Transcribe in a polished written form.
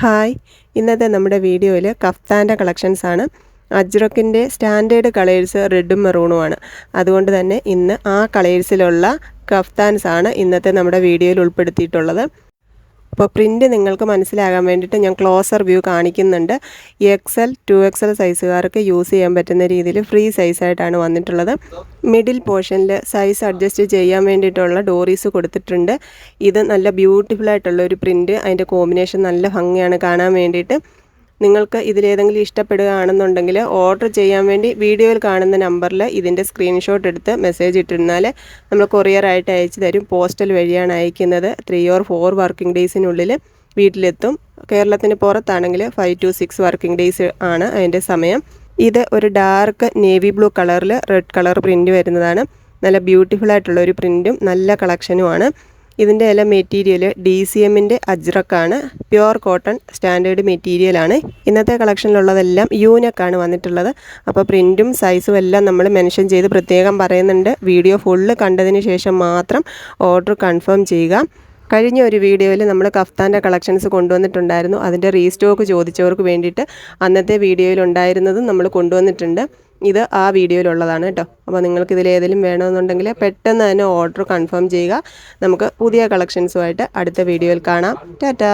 Hi, ഇന്നത്തെ നമ്മുടെ വീഡിയോയിൽ കഫ്താൻ്റെ കളക്ഷൻസ് ആണ്. അജ്രക്കിൻ്റെ സ്റ്റാൻഡേർഡ് കളേഴ്സ് റെഡും മെറൂണുമാണ്. അതുകൊണ്ട് തന്നെ ഇന്ന് ആ കളേഴ്സിലുള്ള കഫ്താൻസ് ആണ് ഇന്നത്തെ നമ്മുടെ വീഡിയോയിൽ ഉൾപ്പെടുത്തിയിട്ടുള്ളത്. അപ്പോൾ പ്രിൻ്റ് നിങ്ങൾക്ക് മനസ്സിലാകാൻ വേണ്ടിയിട്ട് ഞാൻ ക്ലോസർ വ്യൂ കാണിക്കുന്നുണ്ട്. XL 2XL സൈസുകാർക്ക് യൂസ് ചെയ്യാൻ പറ്റുന്ന രീതിയിൽ ഫ്രീ സൈസായിട്ടാണ് വന്നിട്ടുള്ളത്. മിഡിൽ പോർഷനിൽ സൈസ് അഡ്ജസ്റ്റ് ചെയ്യാൻ വേണ്ടിയിട്ടുള്ള ഡോറീസ് കൊടുത്തിട്ടുണ്ട്. ഇത് നല്ല ബ്യൂട്ടിഫുൾ ആയിട്ടുള്ള ഒരു പ്രിൻ്റ്, അതിൻ്റെ കോമ്പിനേഷൻ നല്ല ഭംഗിയാണ് കാണാൻ വേണ്ടിയിട്ട്. നിങ്ങൾക്ക് ഇതിലേതെങ്കിലും ഇഷ്ടപ്പെടുകയാണെന്നുണ്ടെങ്കിൽ ഓർഡർ ചെയ്യാൻ വേണ്ടി വീഡിയോയിൽ കാണുന്ന നമ്പറിൽ ഇതിൻ്റെ സ്ക്രീൻഷോട്ട് എടുത്ത് മെസ്സേജ് ഇട്ടിരുന്നാൽ നമ്മൾ കൊറിയറായിട്ട് അയച്ചു തരും. പോസ്റ്റൽ വഴിയാണ് അയക്കുന്നത്. 3 or 4 വർക്കിംഗ് ഡേയ്സിനുള്ളിൽ വീട്ടിലെത്തും. കേരളത്തിന് പുറത്താണെങ്കിൽ 5 to 6 വർക്കിംഗ് ഡേയ്സ് ആണ് അതിൻ്റെ സമയം. ഇത് ഒരു ഡാർക്ക് നേവി ബ്ലൂ കളറിൽ റെഡ് കളർ പ്രിൻ്റ് വരുന്നതാണ്. നല്ല ബ്യൂട്ടിഫുൾ ആയിട്ടുള്ള ഒരു പ്രിൻറ്റും നല്ല കളക്ഷനുമാണ്. ഇതിൻ്റെ എല്ലാം മെറ്റീരിയൽ DCMൻ്റെ അജ്രക്കാണ്. പ്യുവർ കോട്ടൺ സ്റ്റാൻഡേർഡ് മെറ്റീരിയലാണ്. ഇന്നത്തെ കളക്ഷനിലുള്ളതെല്ലാം യൂനെക്കാണ് വന്നിട്ടുള്ളത്. അപ്പോൾ പ്രിൻറ്റും സൈസും എല്ലാം നമ്മൾ മെൻഷൻ ചെയ്ത് പ്രത്യേകം പറയുന്നുണ്ട്. വീഡിയോ ഫുള്ള് കണ്ടതിന് ശേഷം മാത്രം ഓർഡർ കൺഫേം ചെയ്യുക. കഴിഞ്ഞ ഒരു വീഡിയോയിൽ നമ്മൾ കഫ്താൻ്റെ കളക്ഷൻസ് കൊണ്ടുവന്നിട്ടുണ്ടായിരുന്നു. അതിൻ്റെ റീസ്റ്റോക്ക് ചോദിച്ചവർക്ക് വേണ്ടിയിട്ട് അന്നത്തെ വീഡിയോയിൽ ഉണ്ടായിരുന്നതും നമ്മൾ കൊണ്ടുവന്നിട്ടുണ്ട്. ഇത് ആ വീഡിയോയിലുള്ളതാണ് കേട്ടോ. അപ്പോൾ നിങ്ങൾക്ക് ഇതിലേതെങ്കിലും വേണമെന്നുണ്ടെങ്കിൽ പെട്ടെന്ന് തന്നെ ഓർഡർ കൺഫേം ചെയ്യുക. നമുക്ക് പുതിയ കളക്ഷൻസുമായിട്ട് അടുത്ത വീഡിയോയിൽ കാണാം. ടാറ്റാ.